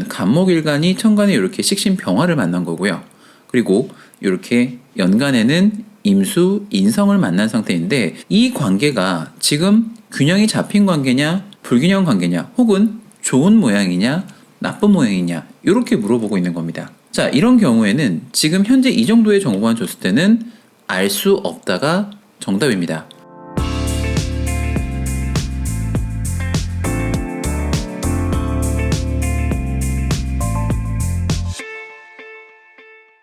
간목일간이 천간에 이렇게 식신병화를 만난 거고요. 그리고 이렇게 연간에는 임수, 인성을 만난 상태인데 이 관계가 지금 균형이 잡힌 관계냐, 불균형 관계냐, 혹은 좋은 모양이냐, 나쁜 모양이냐 이렇게 물어보고 있는 겁니다. 자, 이런 경우에는 지금 현재 이 정도의 정보만 줬을 때는 알 수 없다가 정답입니다.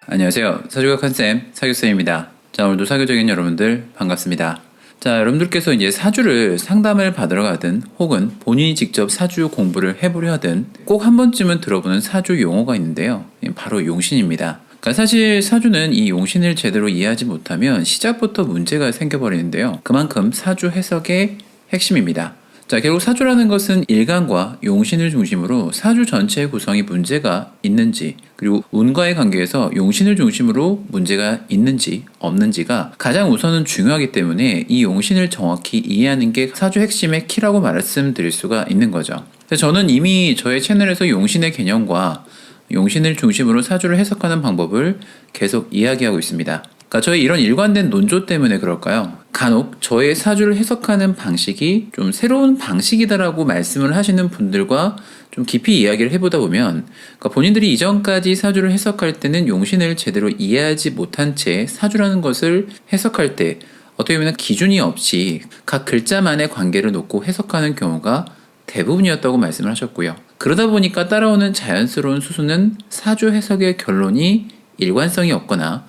안녕하세요. 사주가 컨쌤 사교쌤입니다. 자, 오늘도 사교적인 여러분들 반갑습니다. 자, 여러분들께서 이제 사주를 상담을 받으러 가든 혹은 본인이 직접 사주 공부를 해보려 하든 꼭 한 번쯤은 들어보는 사주 용어가 있는데요. 바로 용신입니다. 그러니까 사실 사주는 이 용신을 제대로 이해하지 못하면 시작부터 문제가 생겨버리는데요. 그만큼 사주 해석의 핵심입니다. 자, 결국 사주라는 것은 일간과 용신을 중심으로 사주 전체의 구성이 문제가 있는지, 그리고 운과의 관계에서 용신을 중심으로 문제가 있는지 없는지가 가장 우선은 중요하기 때문에 이 용신을 정확히 이해하는 게 사주 핵심의 키라고 말씀드릴 수가 있는 거죠. 저는 이미 저의 채널에서 용신의 개념과 용신을 중심으로 사주를 해석하는 방법을 계속 이야기하고 있습니다. 그러니까 저의 이런 일관된 논조 때문에 그럴까요? 간혹 저의 사주를 해석하는 방식이 좀 새로운 방식이다라고 말씀을 하시는 분들과 좀 깊이 이야기를 해보다 보면, 그러니까 본인들이 이전까지 사주를 해석할 때는 용신을 제대로 이해하지 못한 채 사주라는 것을 해석할 때 어떻게 보면 기준이 없이 각 글자만의 관계를 놓고 해석하는 경우가 대부분이었다고 말씀을 하셨고요. 그러다 보니까 따라오는 자연스러운 수수는 사주 해석의 결론이 일관성이 없거나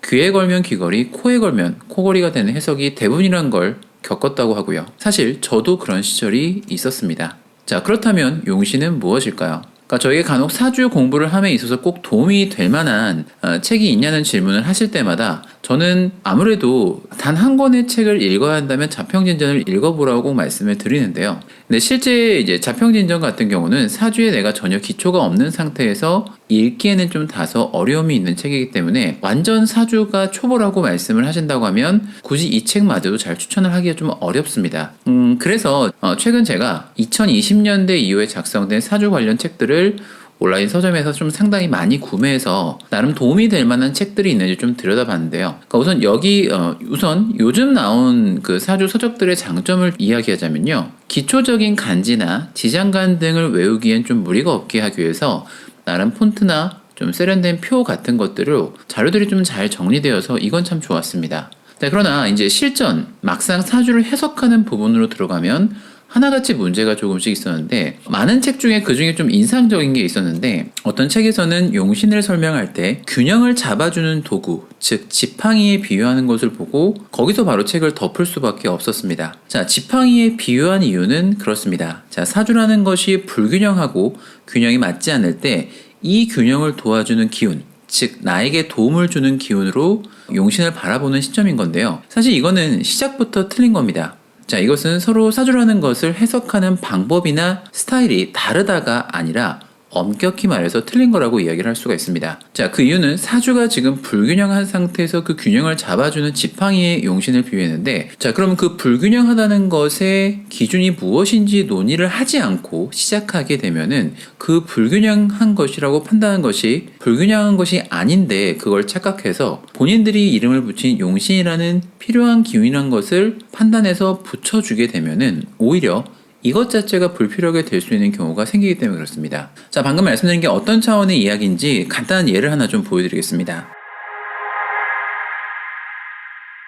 귀에 걸면 귀걸이, 코에 걸면 코걸이가 되는 해석이 대부분이란 걸 겪었다고 하고요. 사실 저도 그런 시절이 있었습니다. 자, 그렇다면 용신은 무엇일까요? 그러니까 저에게 간혹 사주 공부를 함에 있어서 꼭 도움이 될 만한 책이 있냐는 질문을 하실 때마다 저는 아무래도 단 한 권의 책을 읽어야 한다면 자평진전을 읽어보라고 꼭 말씀을 드리는데요. 근데 실제 이제 자평진전 같은 경우는 사주에 내가 전혀 기초가 없는 상태에서 읽기에는 좀 다소 어려움이 있는 책이기 때문에 완전 사주가 초보라고 말씀을 하신다고 하면 굳이 이 책마저도 잘 추천을 하기가 좀 어렵습니다. 그래서 최근 제가 2020년대 이후에 작성된 사주 관련 책들을 온라인 서점에서 좀 상당히 많이 구매해서 나름 도움이 될 만한 책들이 있는지 좀 들여다봤는데요. 그러니까 우선 요즘 나온 그 사주 서적들의 장점을 이야기하자면요. 기초적인 간지나 지장간 등을 외우기엔 좀 무리가 없게 하기 위해서 나름 폰트나 좀 세련된 표 같은 것들로 자료들이 좀 잘 정리되어서 이건 참 좋았습니다. 자, 그러나 이제 실전, 막상 사주를 해석하는 부분으로 들어가면 하나같이 문제가 조금씩 있었는데, 많은 책 중에 그 중에 좀 인상적인 게 있었는데, 어떤 책에서는 용신을 설명할 때 균형을 잡아주는 도구, 즉 지팡이에 비유하는 것을 보고 거기서 바로 책을 덮을 수밖에 없었습니다. 자, 지팡이에 비유한 이유는 그렇습니다. 자, 사주라는 것이 불균형하고 균형이 맞지 않을 때 이 균형을 도와주는 기운, 즉 나에게 도움을 주는 기운으로 용신을 바라보는 시점인 건데요. 사실 이거는 시작부터 틀린 겁니다. 자, 이것은 서로 사주라는 것을 해석하는 방법이나 스타일이 다르다가 아니라 엄격히 말해서 틀린 거라고 이야기를 할 수가 있습니다. 자, 그 이유는 사주가 지금 불균형한 상태에서 그 균형을 잡아주는 지팡이의 용신을 비유했는데, 자, 그럼 그 불균형하다는 것의 기준이 무엇인지 논의를 하지 않고 시작하게 되면은 그 불균형한 것이라고 판단한 것이 불균형한 것이 아닌데 그걸 착각해서 본인들이 이름을 붙인 용신이라는 필요한 기운이란 것을 판단해서 붙여주게 되면은 오히려 이것 자체가 불필요하게 될 수 있는 경우가 생기기 때문에 그렇습니다. 자, 방금 말씀드린 게 어떤 차원의 이야기인지 간단한 예를 하나 좀 보여드리겠습니다.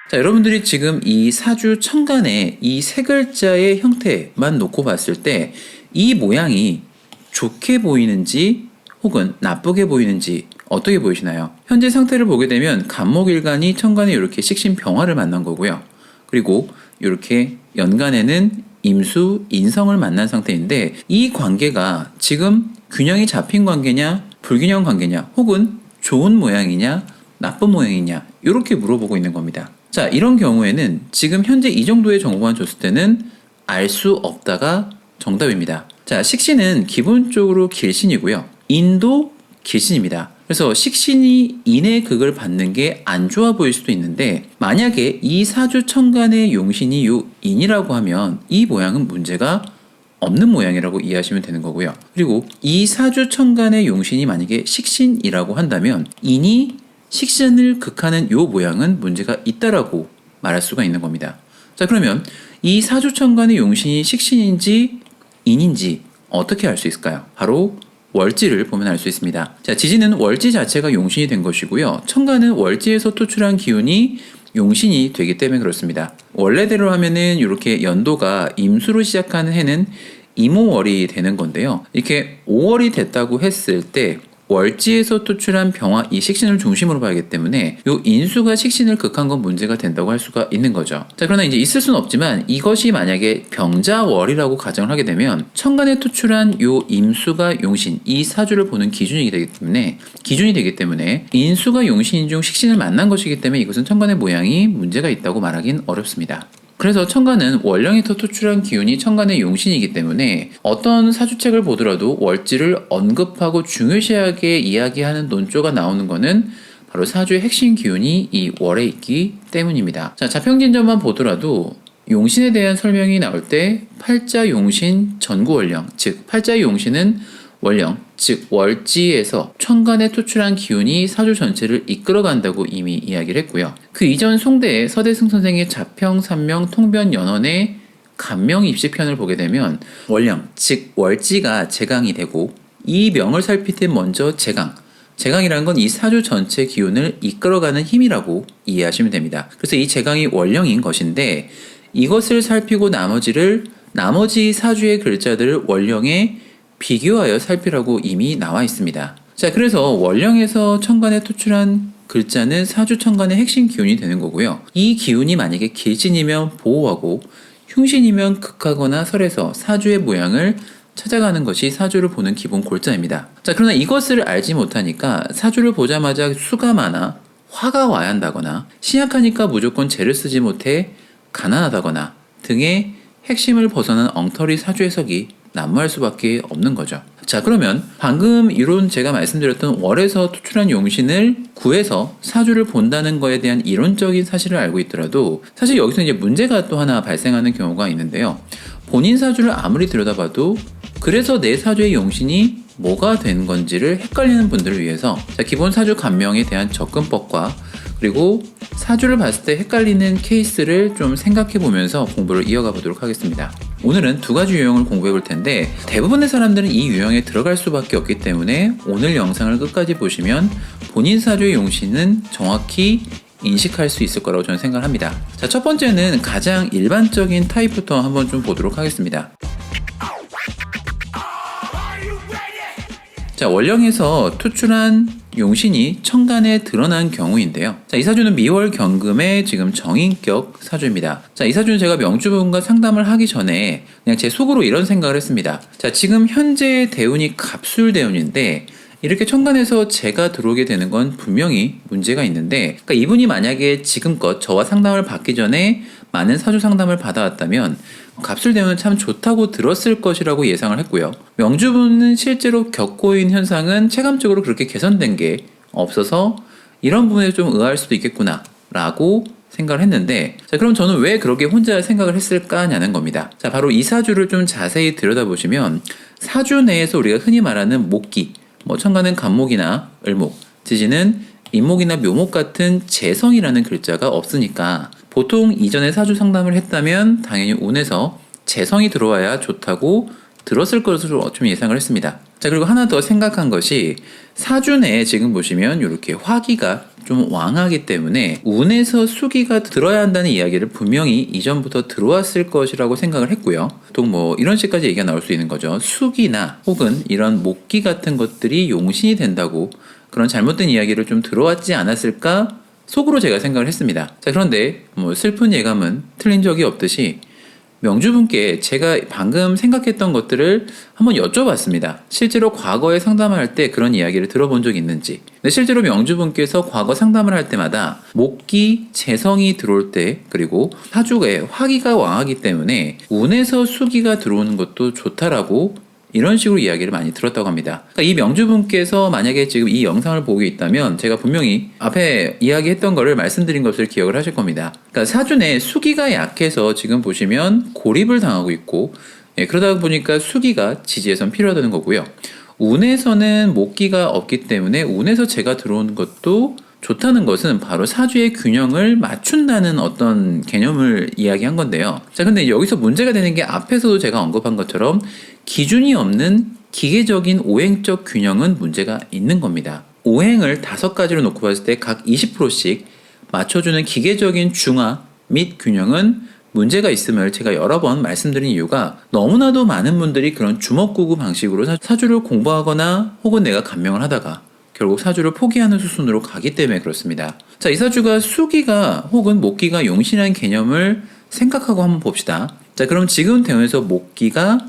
자, 여러분들이 지금 이 사주 천간의 이 세 글자의 형태만 놓고 봤을 때 이 모양이 좋게 보이는지 혹은 나쁘게 보이는지 어떻게 보이시나요? 현재 상태를 보게 되면 간목일간이 천간에 이렇게 식신병화를 만난 거고요. 그리고 이렇게 연간에는 임수, 인성을 만난 상태인데 이 관계가 지금 균형이 잡힌 관계냐, 불균형 관계냐, 혹은 좋은 모양이냐, 나쁜 모양이냐 이렇게 물어보고 있는 겁니다. 자, 이런 경우에는 지금 현재 이 정도의 정보만 줬을 때는 알 수 없다가 정답입니다. 자, 식신은 기본적으로 길신이고요. 인도 길신입니다. 그래서 식신이 인의 극을 받는 게 안 좋아 보일 수도 있는데, 만약에 이 사주 천간의 용신이 요 인이라고 하면 이 모양은 문제가 없는 모양이라고 이해하시면 되는 거고요. 그리고 이 사주천간의 용신이 만약에 식신이라고 한다면 인이 식신을 극하는 요 모양은 문제가 있다라고 말할 수가 있는 겁니다. 자, 그러면 이 사주천간의 용신이 식신인지 인인지 어떻게 알 수 있을까요? 바로 월지를 보면 알 수 있습니다. 자, 지지는 월지 자체가 용신이 된 것이고요. 천간은 월지에서 토출한 기운이 용신이 되기 때문에 그렇습니다. 원래대로 하면은 이렇게 연도가 임수로 시작하는 해는 임오월이 되는 건데요. 이렇게 5월이 됐다고 했을 때 월지에서 토출한 병화 이 식신을 중심으로 봐야기 때문에 요 인수가 식신을 극한 건 문제가 된다고 할 수가 있는 거죠. 자, 그러나 이제 있을 수는 없지만 이것이 만약에 병자월이라고 가정을 하게 되면 천간에 토출한 요 임수가 용신 이 사주를 보는 기준이 되기 때문에 인수가 용신 중 식신을 만난 것이기 때문에 이것은 천간의 모양이 문제가 있다고 말하긴 어렵습니다. 그래서 천간은 월령에서 토출한 기운이 천간의 용신이기 때문에 어떤 사주책을 보더라도 월지를 언급하고 중요시하게 이야기하는 논조가 나오는 것은 바로 사주의 핵심 기운이 이 월에 있기 때문입니다. 자, 자평진전만 보더라도 용신에 대한 설명이 나올 때 팔자 용신 전구월령, 즉 팔자 용신은 월령, 즉 월지에서 천간에 토출한 기운이 사주 전체를 이끌어간다고 이미 이야기를 했고요. 그 이전 송대의 서대승 선생의 자평, 삼명, 통변, 연원의 간명 입시편을 보게 되면 월령, 즉 월지가 제강이 되고 이 명을 살필 때 먼저 제강이라는 건 이 사주 전체 기운을 이끌어가는 힘이라고 이해하시면 됩니다. 그래서 이 제강이 월령인 것인데 이것을 살피고 나머지 사주의 글자들을 월령에 비교하여 살피라고 이미 나와 있습니다. 자, 그래서 월령에서 천간에 토출한 글자는 사주 천간의 핵심 기운이 되는 거고요. 이 기운이 만약에 길신이면 보호하고 흉신이면 극하거나 설해서 사주의 모양을 찾아가는 것이 사주를 보는 기본 골자입니다. 자, 그러나 이것을 알지 못하니까 사주를 보자마자 수가 많아 화가 와야 한다거나 신약하니까 무조건 재를 쓰지 못해 가난하다거나 등의 핵심을 벗어난 엉터리 사주 해석이 난무할 수밖에 없는 거죠. 자, 그러면 방금 이론 제가 말씀드렸던 월에서 토출한 용신을 구해서 사주를 본다는 거에 대한 이론적인 사실을 알고 있더라도 사실 여기서 이제 문제가 또 하나 발생하는 경우가 있는데요. 본인 사주를 아무리 들여다봐도 그래서 내 사주의 용신이 뭐가 된 건지를 헷갈리는 분들을 위해서 자, 기본 사주 간명에 대한 접근법과 그리고 사주를 봤을 때 헷갈리는 케이스를 좀 생각해 보면서 공부를 이어가 보도록 하겠습니다. 오늘은 두 가지 유형을 공부해 볼 텐데 대부분의 사람들은 이 유형에 들어갈 수밖에 없기 때문에 오늘 영상을 끝까지 보시면 본인 사주의 용신은 정확히 인식할 수 있을 거라고 저는 생각을 합니다. 자, 첫 번째는 가장 일반적인 타입부터 한번 좀 보도록 하겠습니다. 자, 월령에서 토출한 용신이 천간에 드러난 경우인데요. 자, 이 사주는 미월 경금의 지금 정인격 사주입니다. 자, 이 사주는 제가 명주분과 상담을 하기 전에 그냥 제 속으로 이런 생각을 했습니다. 자, 지금 현재 대운이 갑술대운인데 이렇게 천간에서 제가 들어오게 되는 건 분명히 문제가 있는데 그러니까 이분이 만약에 지금껏 저와 상담을 받기 전에 많은 사주 상담을 받아왔다면 갑술대운은 참 좋다고 들었을 것이라고 예상을 했고요. 명주분은 실제로 겪고 있는 현상은 체감적으로 그렇게 개선된 게 없어서 이런 부분에 좀 의아할 수도 있겠구나 라고 생각을 했는데 자, 그럼 저는 왜 그렇게 혼자 생각을 했을까냐는 겁니다. 자, 바로 이 사주를 좀 자세히 들여다보시면 사주 내에서 우리가 흔히 말하는 목기, 천간은 간목이나 을목, 지지는 인목이나 묘목 같은 재성이라는 글자가 없으니까 보통 이전에 사주 상담을 했다면 당연히 운에서 재성이 들어와야 좋다고 들었을 것으로 좀 예상을 했습니다. 자, 그리고 하나 더 생각한 것이 사주 내에 지금 보시면 이렇게 화기가 좀 왕하기 때문에 운에서 수기가 들어야 한다는 이야기를 분명히 이전부터 들어왔을 것이라고 생각을 했고요. 또 이런 식까지 얘기가 나올 수 있는 거죠. 수기나 혹은 이런 목기 같은 것들이 용신이 된다고 그런 잘못된 이야기를 좀 들어왔지 않았을까 속으로 제가 생각을 했습니다. 자, 그런데 슬픈 예감은 틀린 적이 없듯이 명주분께 제가 방금 생각했던 것들을 한번 여쭤봤습니다. 실제로 과거에 상담을 할 때 그런 이야기를 들어본 적이 있는지. 근데 실제로 명주분께서 과거 상담을 할 때마다 목기, 재성이 들어올 때 그리고 사주에 화기가 왕하기 때문에 운에서 수기가 들어오는 것도 좋다라고 이런 식으로 이야기를 많이 들었다고 합니다. 그러니까 이 명주분께서 만약에 지금 이 영상을 보고 있다면 제가 분명히 앞에 이야기했던 거를 말씀드린 것을 기억을 하실 겁니다. 그러니까 사주 내 수기가 약해서 지금 보시면 고립을 당하고 있고 그러다 보니까 수기가 지지에선 필요하다는 거고요. 운에서는 목기가 없기 때문에 운에서 재가 들어오는 것도 좋다는 것은 바로 사주의 균형을 맞춘다는 어떤 개념을 이야기한 건데요. 자, 근데 여기서 문제가 되는 게 앞에서도 제가 언급한 것처럼 기준이 없는 기계적인 오행적 균형은 문제가 있는 겁니다. 오행을 5가지로 놓고 봤을 때 각 20%씩 맞춰주는 기계적인 중화 및 균형은 문제가 있음을 제가 여러 번 말씀드린 이유가 너무나도 많은 분들이 그런 주먹구구 방식으로 사주를 공부하거나 혹은 내가 감명을 하다가 결국 사주를 포기하는 수순으로 가기 때문에 그렇습니다. 자, 이 사주가 수기가 혹은 목기가 용신이라는 개념을 생각하고 한번 봅시다. 자, 그럼 지금 대운에서 목기가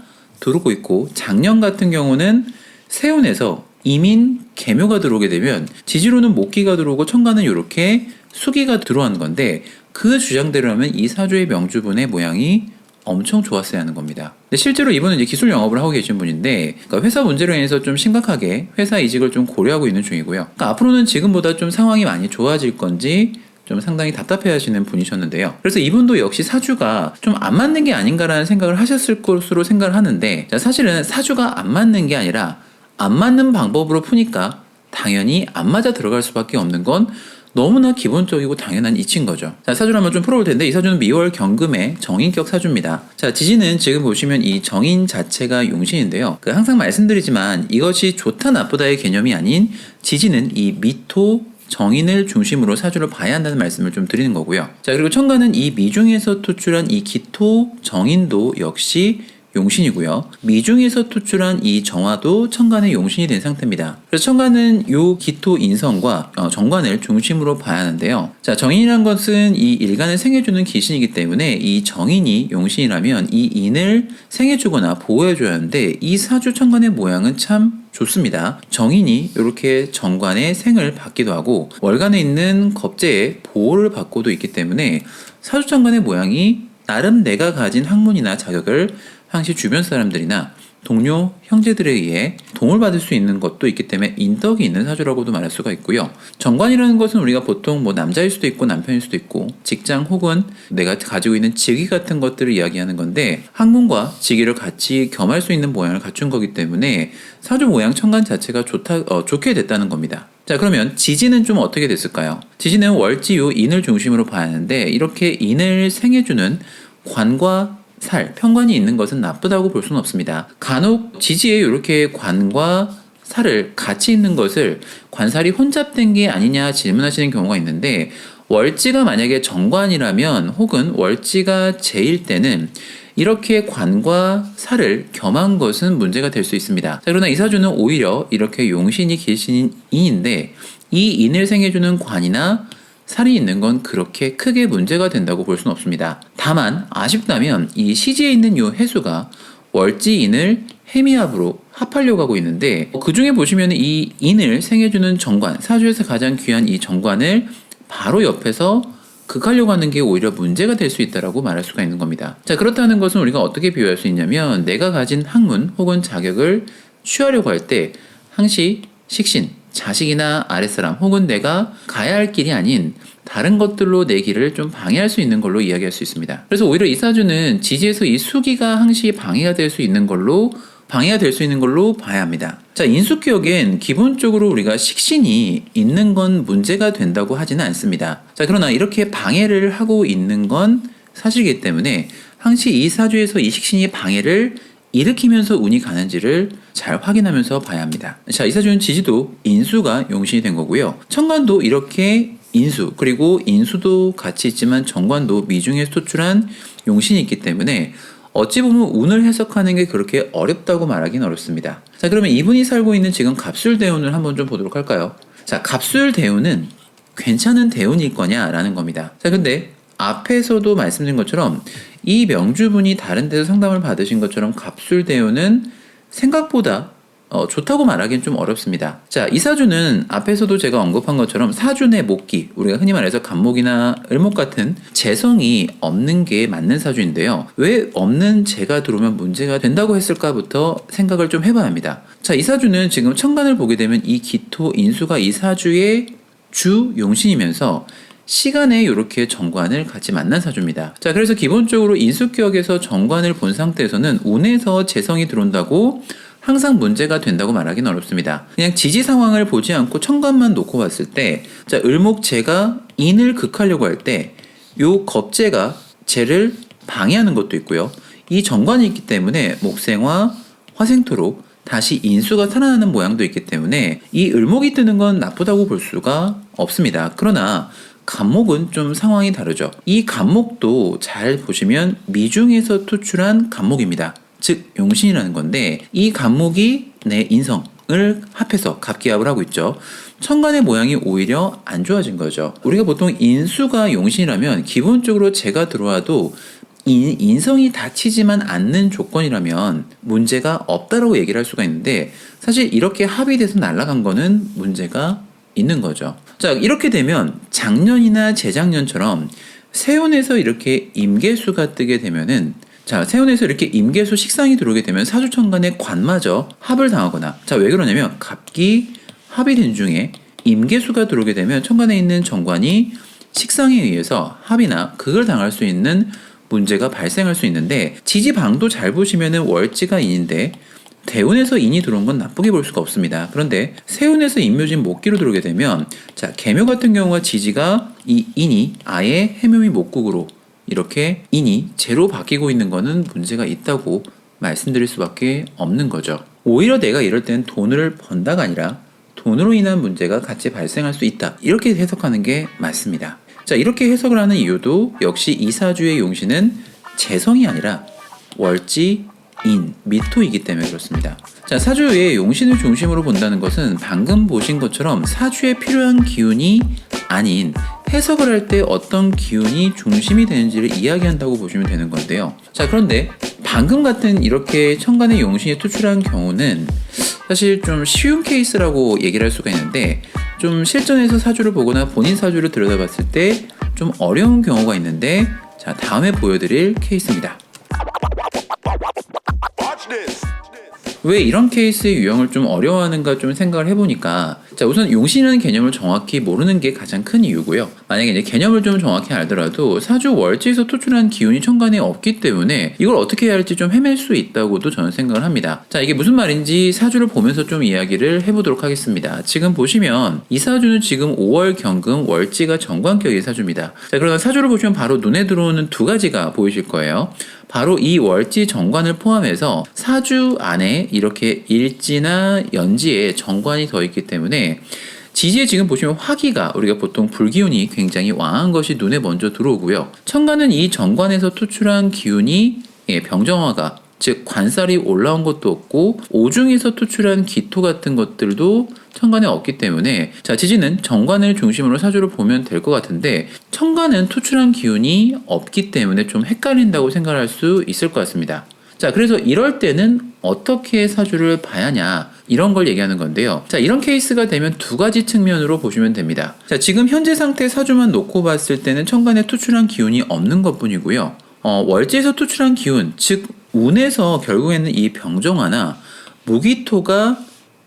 들어오고 있고 작년 같은 경우는 세운에서 이민 계묘가 들어오게 되면 지지로는 목기가 들어오고 천간은 이렇게 수기가 들어오는 건데 그 주장대로라면 이 사주의 명주분의 모양이 엄청 좋았어야 하는 겁니다. 근데 실제로 이분은 이제 기술 영업을 하고 계신 분인데 그러니까 회사 문제로 인해서 좀 심각하게 회사 이직을 좀 고려하고 있는 중이고요. 그러니까 앞으로는 지금보다 좀 상황이 많이 좋아질 건지 좀 상당히 답답해 하시는 분이셨는데요. 그래서 이분도 역시 사주가 좀 안 맞는 게 아닌가라는 생각을 하셨을 것으로 생각을 하는데 사실은 사주가 안 맞는 게 아니라 안 맞는 방법으로 푸니까 당연히 안 맞아 들어갈 수밖에 없는 건 너무나 기본적이고 당연한 이치인 거죠. 자, 사주를 한번 좀 풀어볼 텐데 이 사주는 미월 경금의 정인격 사주입니다. 자, 지지는 지금 보시면 이 정인 자체가 용신인데요. 항상 말씀드리지만 이것이 좋다 나쁘다의 개념이 아닌 지지는 이 미토 정인을 중심으로 사주를 봐야 한다는 말씀을 좀 드리는 거고요. 자, 그리고 천간은 이 미중에서 투출한 이 기토 정인도 역시 용신이고요. 미중에서 투출한 이 정화도 천간의 용신이 된 상태입니다. 그래서 천간은 요 기토 인성과 정관을 중심으로 봐야 하는데요. 자, 정인이란 것은 이 일간을 생해주는 기신이기 때문에 이 정인이 용신이라면 이 인을 생해주거나 보호해줘야 하는데 이 사주 천간의 모양은 참 좋습니다. 정인이 이렇게 정관의 생을 받기도 하고 월간에 있는 겁재의 보호를 받고도 있기 때문에 사주 천간의 모양이 나름 내가 가진 학문이나 자격을 당시 주변 사람들이나 동료, 형제들에 의해 도움을 받을 수 있는 것도 있기 때문에 인덕이 있는 사주라고도 말할 수가 있고요. 정관이라는 것은 우리가 보통 남자일 수도 있고 남편일 수도 있고 직장 혹은 내가 가지고 있는 직위 같은 것들을 이야기하는 건데 학문과 직위를 같이 겸할 수 있는 모양을 갖춘 거기 때문에 사주 모양 천간 자체가 좋게 됐다는 겁니다. 자, 그러면 지지는 좀 어떻게 됐을까요? 지지는 월지유 인을 중심으로 봐야 하는데 이렇게 인을 생해주는 관과 살, 편관이 있는 것은 나쁘다고 볼 수는 없습니다. 간혹 지지에 이렇게 관과 살을 같이 있는 것을 관살이 혼잡된 게 아니냐 질문하시는 경우가 있는데 월지가 만약에 정관이라면 혹은 월지가 재일 때는 이렇게 관과 살을 겸한 것은 문제가 될 수 있습니다. 자, 그러나 이 사주는 오히려 이렇게 용신이 길신인 인인데 이 인을 생해주는 관이나 살이 있는 건 그렇게 크게 문제가 된다고 볼 수는 없습니다. 다만 아쉽다면 이 시지에 있는 이 해수가 월지인을 해미합으로 합하려고 하고 있는데 그 중에 보시면 이 인을 생해주는 정관, 사주에서 가장 귀한 이 정관을 바로 옆에서 극하려고 하는 게 오히려 문제가 될 수 있다고 말할 수가 있는 겁니다. 자, 그렇다는 것은 우리가 어떻게 비유할 수 있냐면 내가 가진 학문 혹은 자격을 취하려고 할 때 항시 식신, 자식이나 아랫사람 혹은 내가 가야 할 길이 아닌 다른 것들로 내 길을 좀 방해할 수 있는 걸로 이야기할 수 있습니다. 그래서 오히려 이 사주는 지지에서 이 수기가 항시 방해가 될 수 있는 걸로 봐야 합니다. 자, 인수기역엔 기본적으로 우리가 식신이 있는 건 문제가 된다고 하지는 않습니다. 자, 그러나 이렇게 방해를 하고 있는 건 사실이기 때문에 항시 이 사주에서 이 식신이 방해를 일으키면서 운이 가는지를 잘 확인하면서 봐야 합니다. 자, 이 사주는 지지도 인수가 용신이 된 거고요. 천간도 이렇게 인수 그리고 인수도 같이 있지만 정관도 미중에서 토출한 용신이 있기 때문에 어찌 보면 운을 해석하는 게 그렇게 어렵다고 말하기는 어렵습니다. 자, 그러면 이분이 살고 있는 지금 갑술대운을 한번 좀 보도록 할까요? 자, 갑술대운은 괜찮은 대운일 거냐라는 겁니다. 자, 근데 앞에서도 말씀드린 것처럼 이 명주분이 다른 데서 상담을 받으신 것처럼 갑술대운은 생각보다 좋다고 말하기는 좀 어렵습니다. 자, 이 사주는 앞에서도 제가 언급한 것처럼 사준의 목기, 우리가 흔히 말해서 간목이나 을목 같은 재성이 없는 게 맞는 사주인데요. 왜 없는 재가 들어오면 문제가 된다고 했을까부터 생각을 좀 해봐야 합니다. 자, 이 사주는 지금 천간을 보게 되면 이 기토 인수가 이 사주의 주 용신이면서 시간에 이렇게 정관을 같이 만난 사주입니다. 자, 그래서 기본적으로 인수격에서 정관을 본 상태에서는 운에서 재성이 들어온다고 항상 문제가 된다고 말하기는 어렵습니다. 그냥 지지 상황을 보지 않고 천간만 놓고 봤을 때, 자, 을목재가 인을 극하려고 할 때, 요 겁재가 재를 방해하는 것도 있고요. 이 정관이 있기 때문에 목생화, 화생토로 다시 인수가 살아나는 모양도 있기 때문에 이 을목이 뜨는 건 나쁘다고 볼 수가 없습니다. 그러나 간목은 좀 상황이 다르죠. 이 간목도 잘 보시면 미중에서 투출한 간목입니다. 즉 용신이라는 건데 이 간목이 내 인성을 합해서 갑기합을 하고 있죠. 천간의 모양이 오히려 안 좋아진 거죠. 우리가 보통 인수가 용신이라면 기본적으로 재가 들어와도 인성이 다치지만 않는 조건이라면 문제가 없다라고 얘기를 할 수가 있는데 사실 이렇게 합의돼서 날아간 거는 문제가 있는 거죠. 자, 이렇게 되면 작년이나 재작년처럼 세운에서 이렇게 임계수가 뜨게 되면은 자, 세운에서 이렇게 임계수 식상이 들어오게 되면 사주천간의 관마저 합을 당하거나 자, 왜 그러냐면 갑기 합이 된 중에 임계수가 들어오게 되면 천간에 있는 정관이 식상에 의해서 합이나 극을 당할 수 있는 문제가 발생할 수 있는데 지지방도 잘 보시면은 월지가 인인데 대운에서 인이 들어온 건 나쁘게 볼 수가 없습니다. 그런데 세운에서 인묘진 목기로 들어오게 되면 자, 계묘 같은 경우가 지지가 이 인이 아예 해묘미 목국으로 이렇게 인이 재로 바뀌고 있는 거는 문제가 있다고 말씀드릴 수밖에 없는 거죠. 오히려 내가 이럴 땐 돈을 번다가 아니라 돈으로 인한 문제가 같이 발생할 수 있다. 이렇게 해석하는 게 맞습니다. 자, 이렇게 해석을 하는 이유도 역시 이 사주의 용신은 재성이 아니라 월지, 인, 미토이기 때문에 그렇습니다. 자, 사주의 용신을 중심으로 본다는 것은 방금 보신 것처럼 사주에 필요한 기운이 아닌 해석을 할 때 어떤 기운이 중심이 되는지를 이야기한다고 보시면 되는 건데요. 자, 그런데 방금 같은 이렇게 천간의 용신이 투출한 경우는 사실 좀 쉬운 케이스라고 얘기를 할 수가 있는데 좀 실전에서 사주를 보거나 본인 사주를 들여다봤을 때 좀 어려운 경우가 있는데 자, 다음에 보여드릴 케이스입니다. 왜 이런 케이스의 유형을 좀 어려워하는가 좀 생각을 해보니까 자, 우선 용신이라는 개념을 정확히 모르는 게 가장 큰 이유고요. 만약에 이제 개념을 좀 정확히 알더라도 사주 월지에서 투출한 기운이 천간에 없기 때문에 이걸 어떻게 해야 할지 좀 헤맬 수 있다고도 저는 생각을 합니다. 자, 이게 무슨 말인지 사주를 보면서 좀 이야기를 해보도록 하겠습니다. 지금 보시면 이 사주는 지금 5월 경금 월지가 정관격의 사주입니다. 자, 그러나 사주를 보시면 바로 눈에 들어오는 두 가지가 보이실 거예요. 바로 이 월지 정관을 포함해서 사주 안에 이렇게 일지나 연지에 정관이 더 있기 때문에 지지에 지금 보시면 화기가 우리가 보통 불기운이 굉장히 왕한 것이 눈에 먼저 들어오고요. 천간은 이 정관에서 투출한 기운이 병정화가 즉 관살이 올라온 것도 없고 오중에서 투출한 기토 같은 것들도 천간에 없기 때문에 자, 지지는 정관을 중심으로 사주를 보면 될 것 같은데 천간은 투출한 기운이 없기 때문에 좀 헷갈린다고 생각할 수 있을 것 같습니다. 자, 그래서 이럴 때는 어떻게 사주를 봐야 하냐 이런 걸 얘기하는 건데요. 자, 이런 케이스가 되면 두 가지 측면으로 보시면 됩니다. 자, 지금 현재 상태 사주만 놓고 봤을 때는 천간에 투출한 기운이 없는 것뿐이고요. 월지에서 투출한 기운, 즉 운에서 결국에는 이 병정화나 무기토가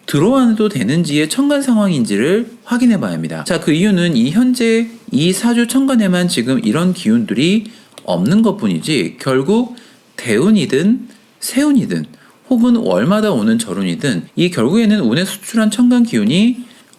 들어와도 되는지의 천간 상황인지를 확인해 봐야 합니다. 자, 그 이유는 이 현재 이 사주 천간에만 지금 이런 기운들이 없는 것뿐이지 결국 대운이든 세운이든 혹은 월마다 오는 절운이든 이 결국에는 운에 수출한 천간 기운이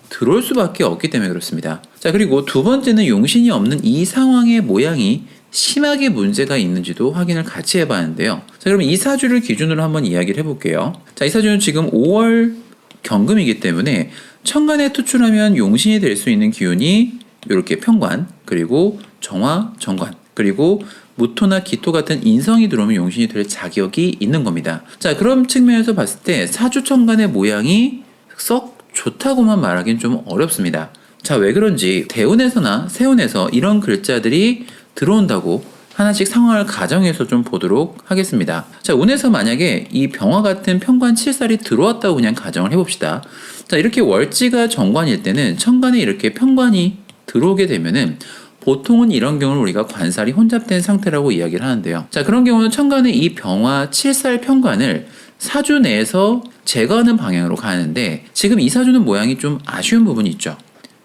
들어올 수밖에 없기 때문에 그렇습니다. 자, 그리고 두 번째는 용신이 없는 이 상황의 모양이 심하게 문제가 있는지도 확인을 같이 해봐야 하는데요. 자, 그럼 이 사주를 기준으로 한번 이야기를 해볼게요. 자, 이 사주는 지금 5월 경금이기 때문에 천간에 투출하면 용신이 될 수 있는 기운이 이렇게 편관, 그리고 정화, 정관, 그리고 무토나 기토 같은 인성이 들어오면 용신이 될 자격이 있는 겁니다. 자, 그런 측면에서 봤을 때 사주 천간의 모양이 썩 좋다고만 말하기는 좀 어렵습니다. 자, 왜 그런지 대운에서나 세운에서 이런 글자들이 들어온다고 하나씩 상황을 가정해서 좀 보도록 하겠습니다. 자, 운에서 만약에 이 병화 같은 편관 7살이 들어왔다고 그냥 가정을 해봅시다. 자, 이렇게 월지가 정관일 때는 천간에 이렇게 편관이 들어오게 되면은 보통은 이런 경우는 우리가 관살이 혼잡된 상태라고 이야기를 하는데요. 자, 그런 경우는 천간에 이 병화 7살 편관을 사주 내에서 제거하는 방향으로 가는데 지금 이 사주는 모양이 좀 아쉬운 부분이 있죠.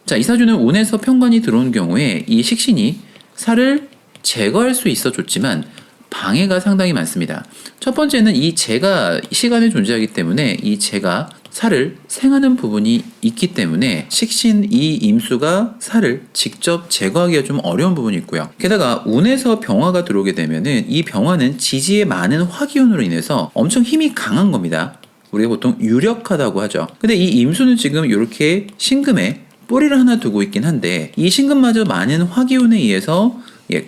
자, 이 사주는 운에서 편관이 들어온 경우에 이 식신이 살을 제거할 수 있어 좋지만 방해가 상당히 많습니다. 첫 번째는 이 재가 시간에 존재하기 때문에 이 재가 살을 생하는 부분이 있기 때문에 식신 이 임수가 살을 직접 제거하기가 좀 어려운 부분이 있고요. 게다가 운에서 병화가 들어오게 되면은 이 병화는 지지의 많은 화기운으로 인해서 엄청 힘이 강한 겁니다. 우리가 보통 유력하다고 하죠. 근데 이 임수는 지금 이렇게 신금에 뿌리를 하나 두고 있긴 한데 이 신금마저 많은 화기운에 의해서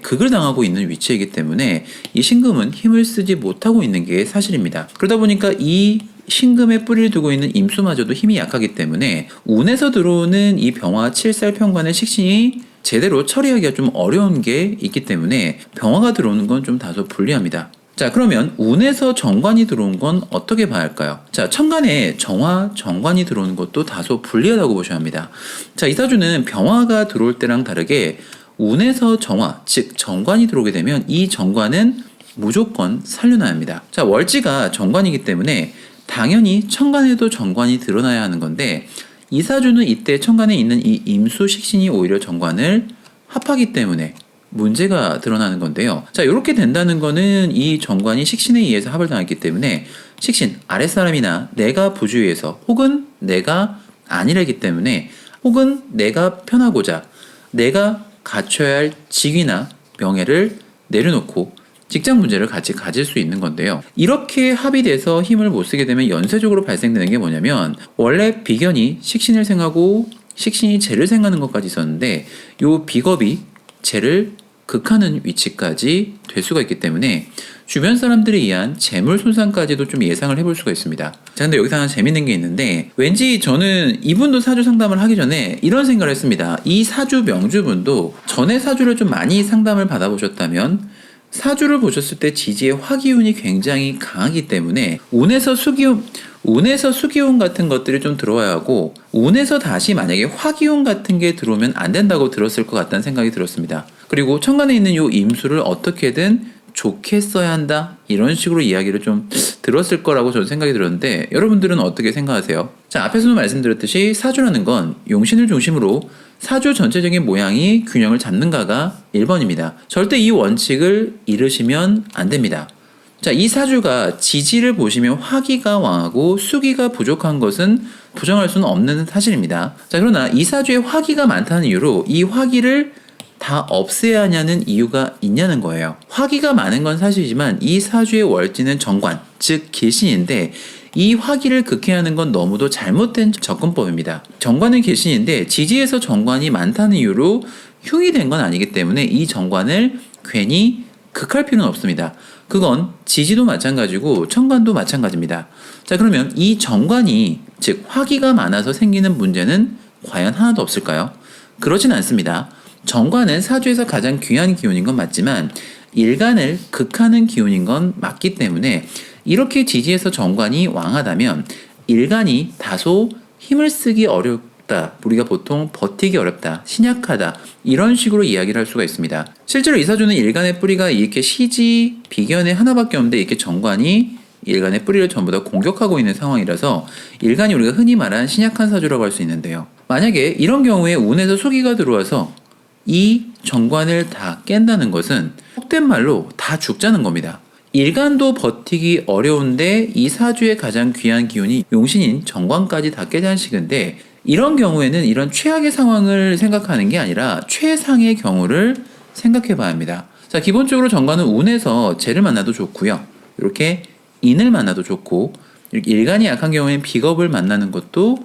극을 당하고 있는 위치이기 때문에 이 신금은 힘을 쓰지 못하고 있는 게 사실입니다. 그러다 보니까 이 신금에 뿌리를 두고 있는 임수마저도 힘이 약하기 때문에 운에서 들어오는 이 병화 칠살편관의 식신이 제대로 처리하기가 좀 어려운 게 있기 때문에 병화가 들어오는 건 좀 다소 불리합니다. 자, 그러면 운에서 정관이 들어온 건 어떻게 봐야 할까요? 자, 천간에 정화, 정관이 들어오는 것도 다소 불리하다고 보셔야 합니다. 자, 이 사주는 병화가 들어올 때랑 다르게 운에서 정화, 즉 정관이 들어오게 되면 이 정관은 무조건 살려놔야 합니다. 자, 월지가 정관이기 때문에 당연히 천간에도 정관이 드러나야 하는 건데 이 사주는 이때 천간에 있는 이 임수 식신이 오히려 정관을 합하기 때문에 문제가 드러나는 건데요. 자, 이렇게 된다는 거는 이 정관이 식신에 의해서 합을 당했기 때문에 식신, 아랫사람이나 내가 부주의해서 혹은 내가 아니라기 때문에 혹은 내가 편하고자 내가 갖춰야 할 직위나 명예를 내려놓고 직장 문제를 같이 가질 수 있는 건데요. 이렇게 합이 돼서 힘을 못 쓰게 되면 연쇄적으로 발생되는 게 뭐냐면 원래 비견이 식신을 생하고 식신이 재를 생하는 것까지 있었는데 요 비겁이 재를 극하는 위치까지 될 수가 있기 때문에 주변 사람들에 의한 재물 손상까지도 좀 예상을 해볼 수가 있습니다. 자, 근데 여기서 하나 재밌는 게 있는데 왠지 저는 이분도 사주 상담을 하기 전에 이런 생각을 했습니다. 이 사주 명주분도 전에 사주를 좀 많이 상담을 받아보셨다면 사주를 보셨을 때 지지의 화기운이 굉장히 강하기 때문에 운에서 수기운 같은 것들이 좀 들어와야 하고 운에서 다시 만약에 화기운 같은 게 들어오면 안 된다고 들었을 것 같다는 생각이 들었습니다. 그리고 천간에 있는 요 임수를 어떻게든 좋게 써야 한다 이런 식으로 이야기를 좀 들었을 거라고 저는 생각이 들었는데 여러분들은 어떻게 생각하세요? 자, 앞에서도 말씀드렸듯이 사주라는 건 용신을 중심으로 사주 전체적인 모양이 균형을 잡는가가 1번입니다. 절대 이 원칙을 잃으시면 안 됩니다. 자, 이 사주가 지지를 보시면 화기가 왕하고 수기가 부족한 것은 부정할 수는 없는 사실입니다. 자, 그러나 이 사주에 화기가 많다는 이유로 이 화기를 다 없애야 하냐는 이유가 있냐는 거예요. 화기가 많은 건 사실이지만 이 사주의 월지는 정관, 즉 계신인데 이 화기를 극해하는 건 너무도 잘못된 접근법입니다. 정관은 계신인데 지지에서 정관이 많다는 이유로 흉이 된 건 아니기 때문에 이 정관을 괜히 극할 필요는 없습니다. 그건 지지도 마찬가지고 천간도 마찬가지입니다. 자, 그러면 이 정관이 즉 화기가 많아서 생기는 문제는 과연 하나도 없을까요? 그렇진 않습니다. 정관은 사주에서 가장 귀한 기운인 건 맞지만 일간을 극하는 기운인 건 맞기 때문에 이렇게 지지에서 정관이 왕하다면 일간이 다소 힘을 쓰기 어렵다, 우리가 보통 버티기 어렵다, 신약하다 이런 식으로 이야기를 할 수가 있습니다. 실제로 이 사주는 일간의 뿌리가 이렇게 시지 비견에 하나밖에 없는데 이렇게 정관이 일간의 뿌리를 전부 다 공격하고 있는 상황이라서 일간이 우리가 흔히 말하는 신약한 사주라고 할 수 있는데요. 만약에 이런 경우에 운에서 수기가 들어와서 이 정관을 다 깬다는 것은 속된 말로 다 죽자는 겁니다. 일간도 버티기 어려운데 이 사주의 가장 귀한 기운이 용신인 정관까지 다 깨자는 식인데 이런 경우에는 이런 최악의 상황을 생각하는 게 아니라 최상의 경우를 생각해 봐야 합니다. 자, 기본적으로 정관은 운에서 재를 만나도 좋고요. 이렇게 인을 만나도 좋고 이렇게 일간이 약한 경우에는 비겁을 만나는 것도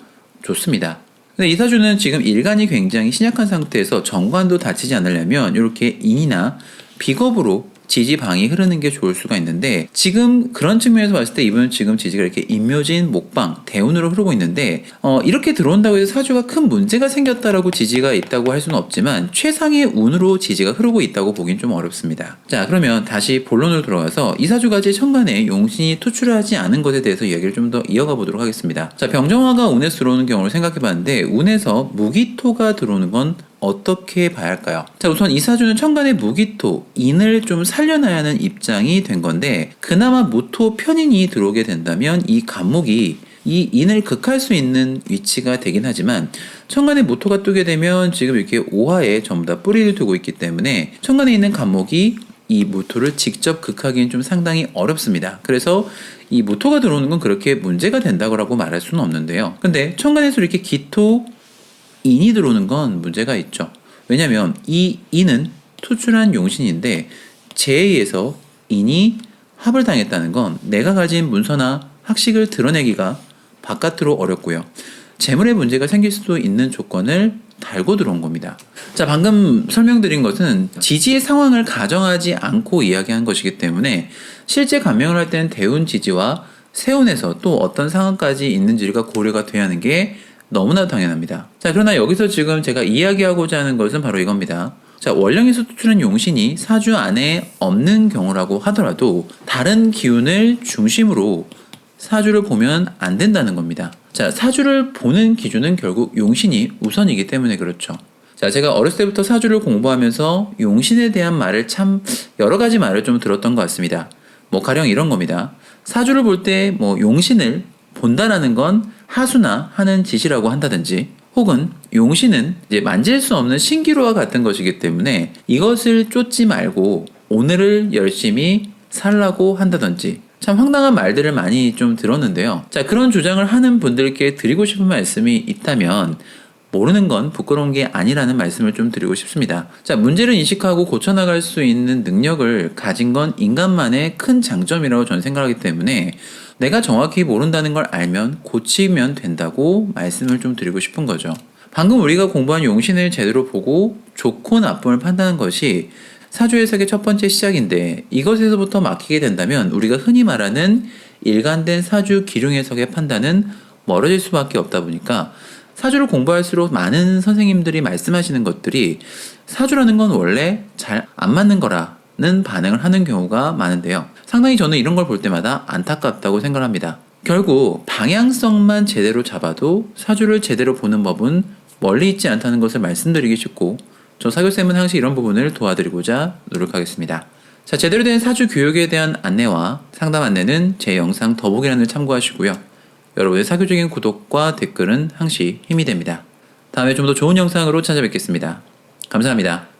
좋습니다. 근데 이 사주는 지금 일간이 굉장히 신약한 상태에서 정관도 다치지 않으려면 이렇게 인이나 비겁으로 지지방이 흐르는 게 좋을 수가 있는데 지금 그런 측면에서 봤을 때 이분은 지금 지지가 이렇게 임묘진, 목방, 대운으로 흐르고 있는데 이렇게 들어온다고 해서 사주가 큰 문제가 생겼다라고 지지가 있다고 할 수는 없지만 최상의 운으로 지지가 흐르고 있다고 보긴 좀 어렵습니다. 자, 그러면 다시 본론으로 돌아가서 이 사주가 제 천간에 용신이 투출하지 않은 것에 대해서 이야기를 좀 더 이어가 보도록 하겠습니다. 자, 병정화가 운에서 들어오는 경우를 생각해 봤는데 운에서 무기토가 들어오는 건 어떻게 봐야 할까요? 자, 우선 이 사주는 천간의 무기토, 인을 좀 살려놔야 하는 입장이 된 건데 그나마 무토 편인이 들어오게 된다면 이 간목이 이 인을 극할 수 있는 위치가 되긴 하지만 천간에 모토가 뜨게 되면 지금 이렇게 오화에 전부 다 뿌리를 두고 있기 때문에 천간에 있는 간목이 이 모토를 직접 극하기는 좀 상당히 어렵습니다. 그래서 이 모토가 들어오는 건 그렇게 문제가 된다고 말할 수는 없는데요. 근데 천간에서 이렇게 기토, 인이 들어오는 건 문제가 있죠. 왜냐면 이 인은 투출한 용신인데 재에 의해서 인이 합을 당했다는 건 내가 가진 문서나 학식을 드러내기가 바깥으로 어렵고요. 재물에 문제가 생길 수도 있는 조건을 달고 들어온 겁니다. 자, 방금 설명드린 것은 지지의 상황을 가정하지 않고 이야기한 것이기 때문에 실제 감명을 할 때는 대운 지지와 세운에서 또 어떤 상황까지 있는지가 고려가 돼야 하는 게 너무나 당연합니다. 자, 그러나 여기서 지금 제가 이야기하고자 하는 것은 바로 이겁니다. 자, 월령에서 투출한 용신이 사주 안에 없는 경우라고 하더라도 다른 기운을 중심으로 사주를 보면 안 된다는 겁니다. 자, 사주를 보는 기준은 결국 용신이 우선이기 때문에 그렇죠. 자, 제가 어렸을 때부터 사주를 공부하면서 용신에 대한 말을 참 여러 가지 말을 좀 들었던 것 같습니다. 뭐 가령 이런 겁니다. 사주를 볼 때 뭐 용신을 본다라는 건 하수나 하는 짓이라고 한다든지, 혹은 용신은 이제 만질 수 없는 신기루와 같은 것이기 때문에 이것을 쫓지 말고 오늘을 열심히 살라고 한다든지, 참 황당한 말들을 많이 좀 들었는데요. 자, 그런 주장을 하는 분들께 드리고 싶은 말씀이 있다면 모르는 건 부끄러운 게 아니라는 말씀을 좀 드리고 싶습니다. 자, 문제를 인식하고 고쳐나갈 수 있는 능력을 가진 건 인간만의 큰 장점이라고 저는 생각하기 때문에 내가 정확히 모른다는 걸 알면 고치면 된다고 말씀을 좀 드리고 싶은 거죠. 방금 우리가 공부한 용신을 제대로 보고 좋고 나쁨을 판단하는 것이 사주 해석의 첫 번째 시작인데, 이것에서부터 막히게 된다면 우리가 흔히 말하는 일관된 사주 기륭 해석의 판단은 멀어질 수밖에 없다 보니까 사주를 공부할수록 많은 선생님들이 말씀하시는 것들이 사주라는 건 원래 잘 안 맞는 거라는 반응을 하는 경우가 많은데요. 상당히 저는 이런 걸 볼 때마다 안타깝다고 생각합니다. 결국 방향성만 제대로 잡아도 사주를 제대로 보는 법은 멀리 있지 않다는 것을 말씀드리기 쉽고, 저 사교쌤은 항상 이런 부분을 도와드리고자 노력하겠습니다. 자, 제대로 된 사주 교육에 대한 안내와 상담 안내는 제 영상 더보기란을 참고하시고요. 여러분의 사교적인 구독과 댓글은 항시 힘이 됩니다. 다음에 좀 더 좋은 영상으로 찾아뵙겠습니다. 감사합니다.